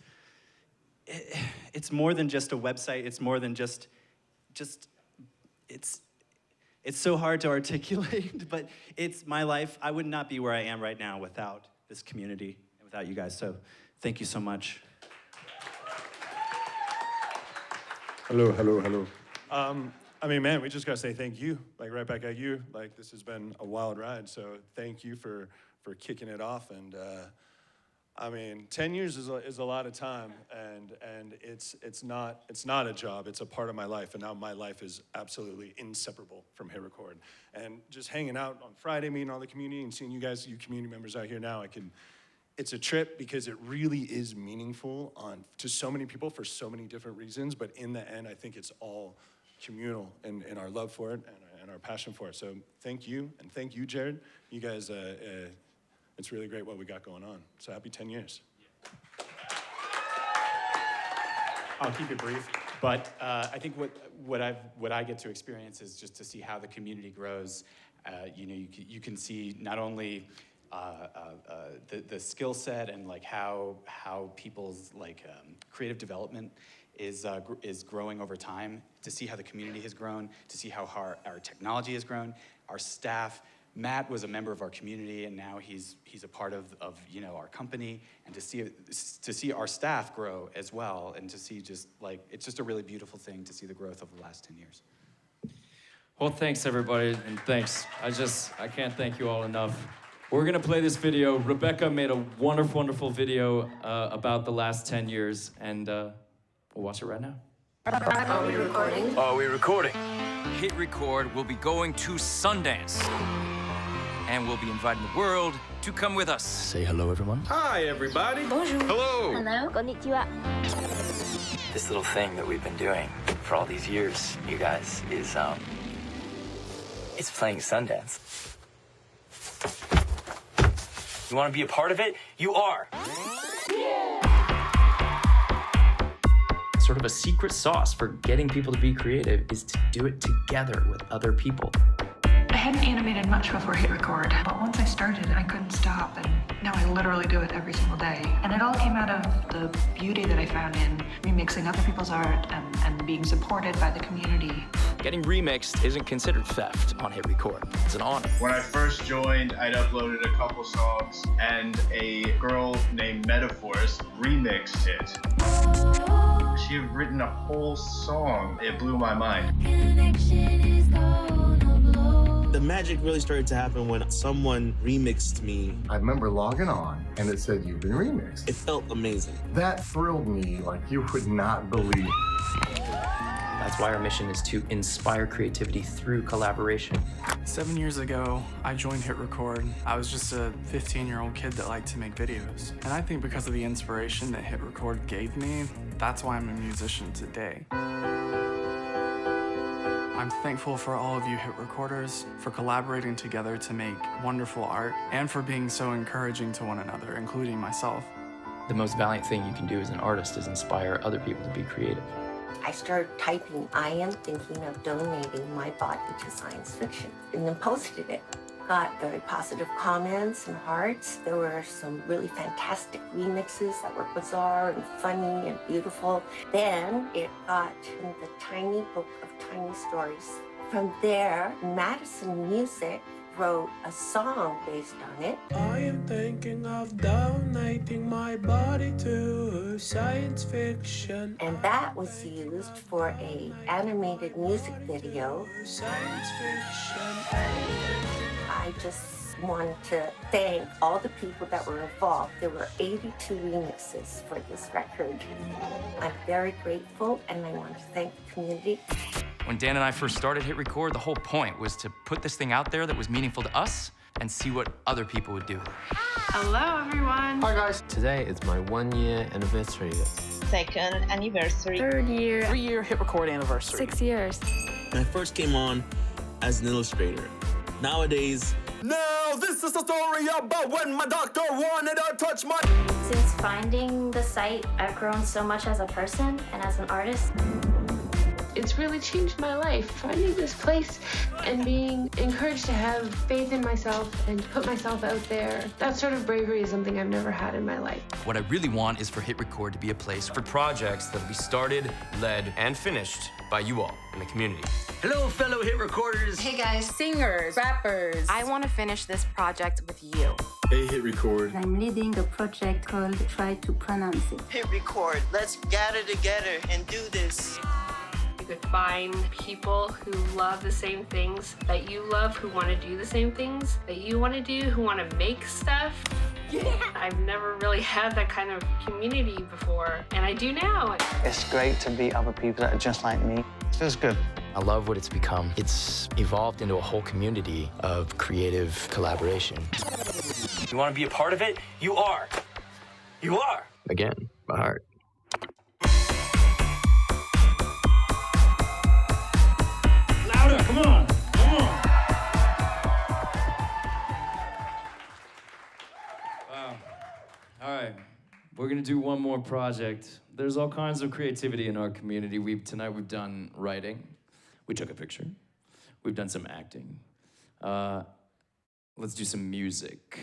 more than just a website. It's more than just it's so hard to articulate, but it's my life. I would not be where I am right now without this community and without you guys. So thank you so much. Hello. I mean, man, we just gotta say thank you, like right back at you. Like this has been a wild ride, so thank you for kicking it off. And I mean, 10 years is a lot of time, and it's not a job. It's a part of my life, and now my life is absolutely inseparable from HitRECord. And just hanging out on Friday, meeting all the community, and seeing you guys, you community members out here now, it's a trip because it really is meaningful to so many people for so many different reasons. But in the end, I think it's all communal in our love for it and our passion for it. So thank you, and thank you, Jared. You guys, it's really great what we got going on. So happy 10 years. I'll keep it brief, but I think what I get to experience is just to see how the community grows. You can see not only the skill set and like how people's creative development is growing over time, to see how the community has grown, to see how our technology has grown, our staff. Matt was a member of our community, and now he's a part of our company, and to see our staff grow as well, and to see it's just a really beautiful thing to see the growth of the last 10 years. Well, thanks everybody, and thanks. I can't thank you all enough. We're gonna play this video. Rebecca made a wonderful, wonderful video about the last 10 years, and we'll watch it right now. Are we recording? Are we recording? HitRECord will be going to Sundance. And we'll be inviting the world to come with us. Say hello, everyone. Hi, everybody. Bonjour. Hello. Hello. Konnichiwa. This little thing that we've been doing for all these years, you guys, is it's playing Sundance. You want to be a part of it? You are. Sort of a secret sauce for getting people to be creative is to do it together with other people. I hadn't animated much before HitRECord, but once I started, I couldn't stop, and now I literally do it every single day. And it all came out of the beauty that I found in remixing other people's art and being supported by the community. Getting remixed isn't considered theft on HitRECord. It's an honor. When I first joined, I'd uploaded a couple songs, and a girl named Metaphors remixed it. She had written a whole song. It blew my mind. The magic really started to happen when someone remixed me. I remember logging on, and it said, "You've been remixed." It felt amazing. That thrilled me like you would not believe. That's why our mission is to inspire creativity through collaboration. 7 years ago, I joined HitRECord. I was just a 15-year-old kid that liked to make videos. And I think because of the inspiration that HitRECord gave me, that's why I'm a musician today. I'm thankful for all of you HitRECorders for collaborating together to make wonderful art and for being so encouraging to one another, including myself. The most valiant thing you can do as an artist is inspire other people to be creative. I started typing, "I am thinking of donating my body to science fiction," and then posted it. Got very positive comments and hearts. There were some really fantastic remixes that were bizarre and funny and beautiful. Then it got in the tiny book of tiny stories. From there, Madison Music wrote a song based on it. I am thinking of donating my body to science fiction. And that was used for an animated music video. Science fiction. I just want to thank all the people that were involved. There were 82 remixes for this record. I'm very grateful, and I want to thank the community. When Dan and I first started HitRECord, the whole point was to put this thing out there that was meaningful to us and see what other people would do with it. Hello, everyone. Hi, guys. Today is my 1-year anniversary. Second anniversary. 3rd year. 3-year HitRECord anniversary. 6 years. When I first came on as an illustrator. Nowadays, now this is a story about when my doctor wanted to touch my... Since finding the site, I've grown so much as a person and as an artist. It's really changed my life. Finding this place and being encouraged to have faith in myself and put myself out there, that sort of bravery is something I've never had in my life. What I really want is for HitRECord to be a place for projects that will be started, led, and finished by you all in the community. Hello, fellow HitRECorders. Hey guys, singers, rappers. I want to finish this project with you. Hey, HitRECord. I'm leading a project called Try to Pronounce It. HitRECord, let's gather together and do this. to find people who love the same things that you love, who want to do the same things that you want to do, who want to make stuff. Yeah. I've never really had that kind of community before, and I do now. It's great to meet other people that are just like me. It feels good. I love what it's become. It's evolved into a whole community of creative collaboration. You want to be a part of it? You are. You are. Again, by heart. Louder, come on, come on. Wow. All right, we're gonna do one more project. There's all kinds of creativity in our community. Tonight we've done writing. We took a picture. We've done some acting. Let's do some music.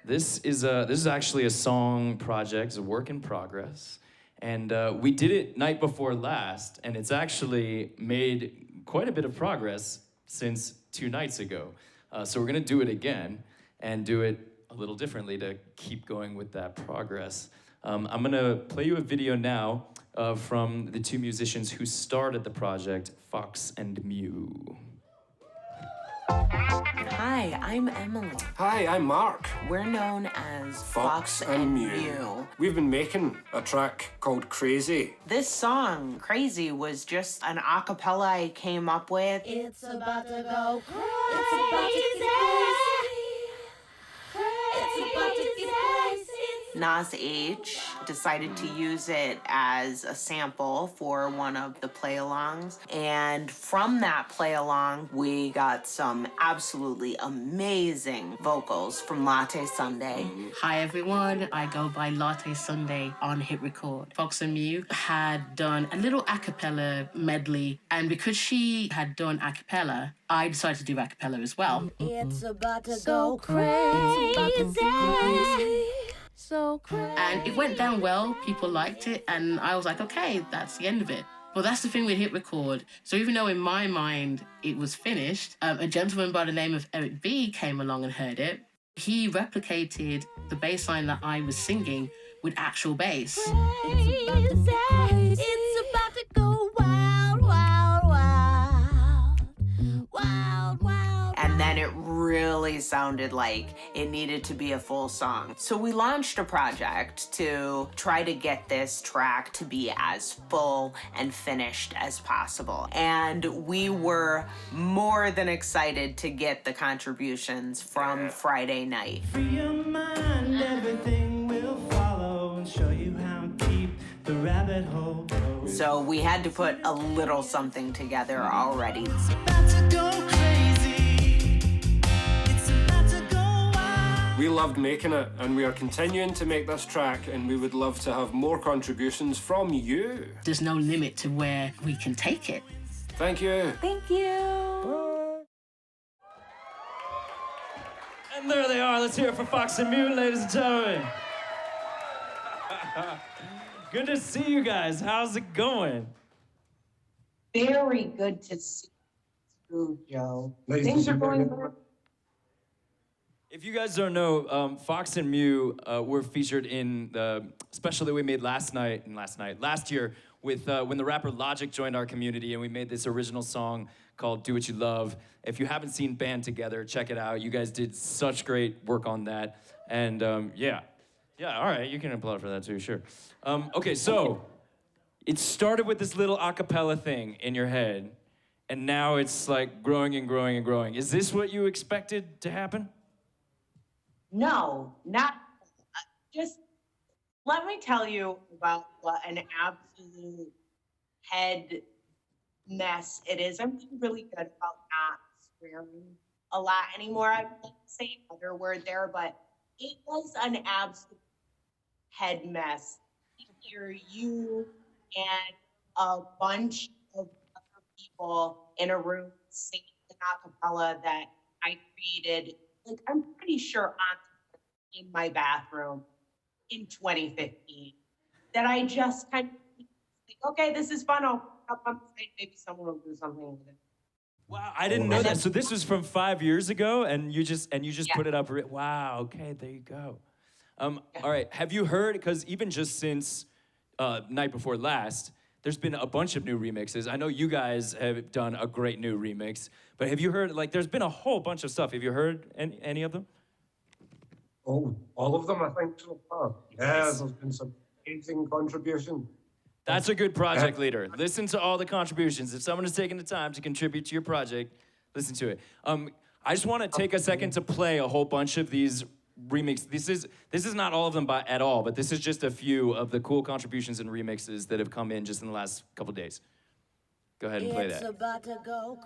This is actually a song project, it's a work in progress. And we did it night before last, and it's actually made quite a bit of progress since 2 nights ago. So we're gonna do it again and do it a little differently to keep going with that progress. I'm gonna play you a video now from the 2 musicians who started the project, Fox and Mew. Hi, I'm Emily. Hi, I'm Mark. We're known as Fox and Mew. We've been making a track called Crazy. This song, Crazy, was just an a cappella I came up with. It's about to go crazy. It's about to get Nas H decided to use it as a sample for one of the play-alongs. And from that play-along, we got some absolutely amazing vocals from Latte Sunday. Hi everyone, I go by Latte Sunday on HitRECord. Fox and Mew had done a little a cappella medley, and because she had done a cappella, I decided to do a cappella as well. It's about to go crazy. So crazy. And it went down well, people liked it, and I was like, okay, that's the end of it. Well, that's the thing with HitRECord. So even though in my mind it was finished, a gentleman by the name of Eric B came along and heard it. He replicated the bass line that I was singing with actual bass. Crazy. It's about to go wild, wild, wild. Wild, wild. And then it really sounded like it needed to be a full song. So we launched a project to try to get this track to be as full and finished as possible. And we were more than excited to get the contributions from Friday night. Free your mind, everything will follow and show you how to keep the rabbit hole closed. So we had to put a little something together already. It's about to go crazy. We loved making it, and we are continuing to make this track, and we would love to have more contributions from you. There's no limit to where we can take it. Thank you. Thank you. And there they are. Let's hear it for Fox and Mew, ladies and gentlemen. Good to see you guys. How's it going? Very good to see you, Joe. Things are going good. If you guys don't know, Fox and Mew were featured in the special that we made last year with when the rapper Logic joined our community, and we made this original song called Do What You Love. If you haven't seen Band Together, check it out. You guys did such great work on that. And yeah, all right, you can applaud for that too, sure. Okay, so it started with this little a cappella thing in your head, and now it's like growing and growing and growing. Is this what you expected to happen? No, not just let me tell you about what an absolute head mess it is. I'm really good about not swearing a lot anymore. I would like to say another word there, but it was an absolute head mess. Here, you and a bunch of other people in a room singing an a cappella that I created. Like, I'm pretty sure in my bathroom in 2015 that I just kind of think, okay, this is fun. I'll put it up on the site. Maybe someone will do something with it. Wow, I didn't know that. So this was from 5 years ago, and you just put it up. Wow. Okay, there you go. All right. Have you heard? Because even just since night before last, there's been a bunch of new remixes. I know you guys have done a great new remix, but have you heard, like, there's been a whole bunch of stuff. Have you heard any of them? Oh, all of them, I think, so far. Yeah, there's been some amazing contribution. That's a good project leader. Listen to all the contributions. If someone is taking the time to contribute to your project, listen to it. I just want to take a second to play a whole bunch of these remixes. This is not all of them at all, but this is just a few of the cool contributions and remixes that have come in just in the last couple days. Go ahead and play that. It's about to go.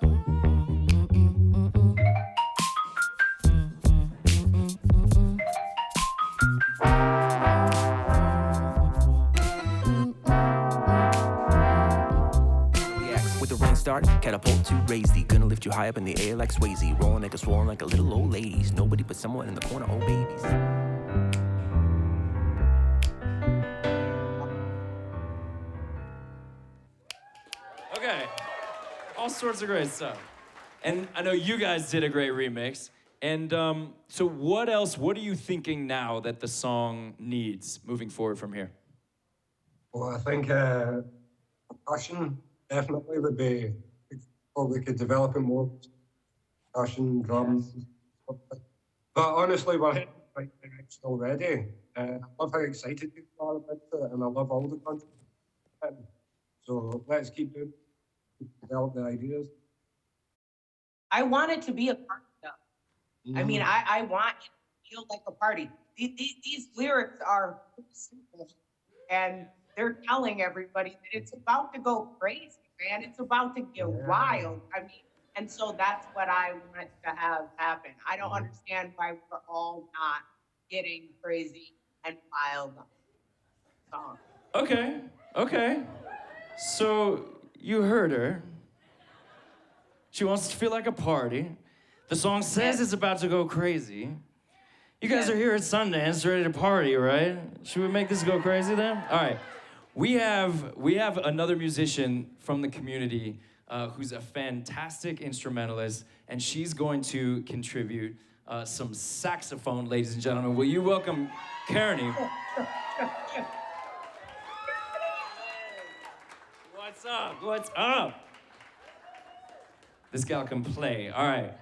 With the running start, catapult to raise thee. Gonna lift you high up in the air like Swayze. Rolling like a swollen like a little old ladies. Nobody but someone in the corner, old babies. Okay, all sorts of great stuff. And I know you guys did a great remix. And so what are you thinking now that the song needs moving forward from here? Well, I think percussion definitely would be, or we could develop it more. Percussion, drums. But honestly, we're hitting the right direction already. I love how excited people are about it, and I love all the content. So let's keep doing it, develop the ideas. I want it to be a party though. I mean, I want it to feel like a party. These lyrics are simple, and they're telling everybody that it's about to go crazy, man. It's about to get wild. I mean, and so that's what I want to have happen. I don't understand why we're all not getting crazy and wild on the song. Okay. So you heard her. She wants to feel like a party. The song says it's about to go crazy. You guys are here at Sundance, ready to party, right? Should we make this go crazy then? All right. We have another musician from the community who's a fantastic instrumentalist, and she's going to contribute some saxophone, ladies and gentlemen. Will you welcome Kearney? What's up? This gal can play. All right.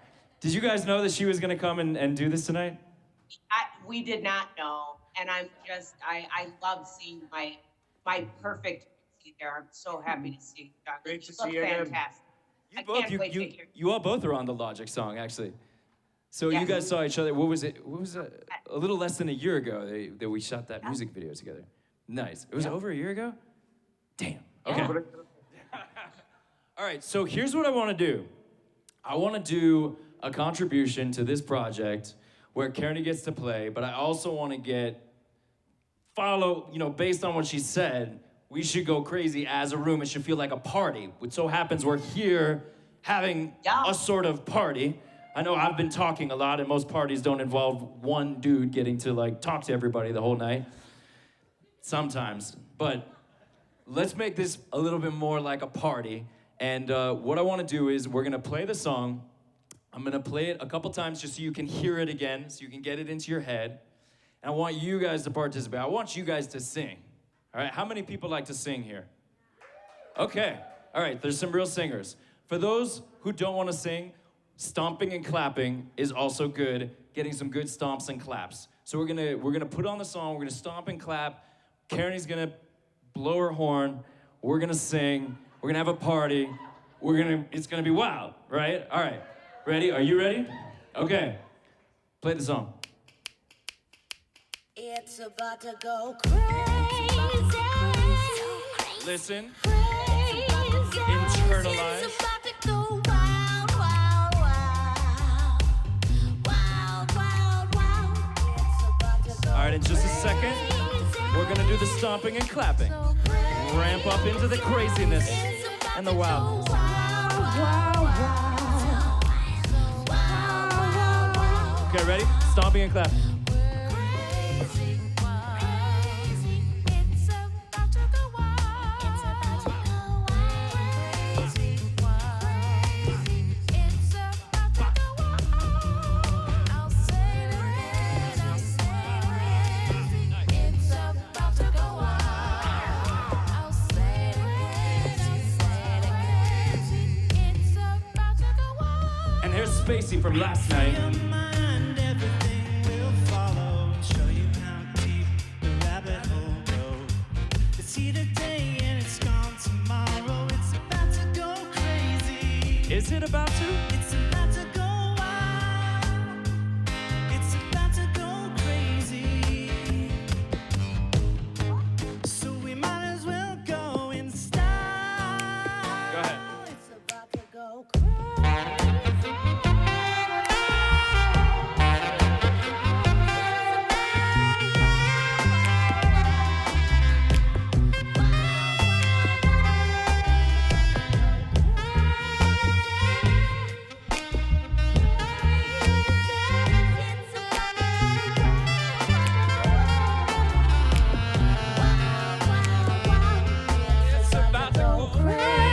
Did you guys know that she was gonna come and do this tonight? We did not know, and I love seeing my perfect mixie there. I'm so happy to see you, Doug. Great to You look see you again. fantastic. I can't wait to hear You all both are on the Logic song, actually. So you guys saw each other. What was it? A little less than a year ago that we shot that music video together. Nice. It was over a year ago? Damn. Okay. All right, so here's what I want to do. I want to do a contribution to this project where Kearney gets to play, but I also want to based on what she said, we should go crazy as a room. It should feel like a party. It so happens we're here having a sort of party. I know I've been talking a lot, and most parties don't involve one dude getting to like talk to everybody the whole night. Sometimes, but let's make this a little bit more like a party. And what I want to do is we're going to play the song. I'm going to play it a couple times just so you can hear it again, so you can get it into your head. And I want you guys to participate. I want you guys to sing. All right, how many people like to sing here? Okay, all right, there's some real singers. For those who don't want to sing, stomping and clapping is also good, getting some good stomps and claps. So we're gonna put on the song, we're gonna stomp and clap. Kearney's gonna blow her horn, we're gonna sing, we're gonna have a party, it's gonna be wild, right? All right, ready? Are you ready? Okay, play the song. It's about to go crazy. Listen. Crazy. Internalize. It's about to go wild, wild, wild. Wild, wild, wild. It's about to go All right, in just a second, we're gonna do the stomping and clapping. Ramp up into the craziness and the wow. Okay, ready? Stomping and clapping. Spacey from last night. Is it about to? It's about to go wild. It's about to go crazy. So we might as well go in style. Go ahead. It's about to go crazy. It's about to go crazy. It's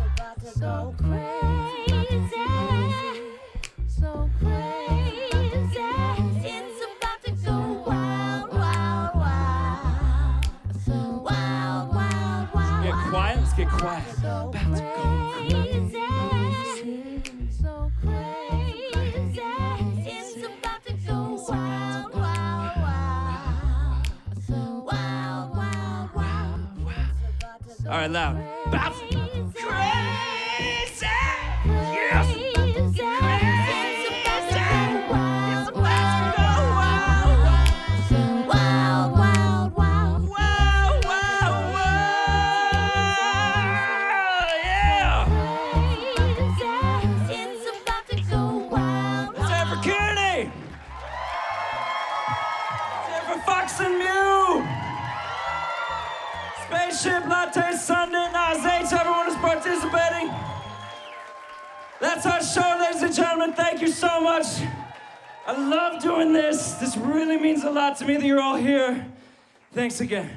about to go crazy. It's about to go wild. Get quiet. Let's get quiet. About to go crazy. So crazy. It's about to go wild, wild, wild. So wild, wild, wild. All right, loud. About to go crazy. Yes. Spaceship Latte Sunday night. Thanks to everyone who's participating. That's our show, ladies and gentlemen. Thank you so much. I love doing this. This really means a lot to me that you're all here. Thanks again.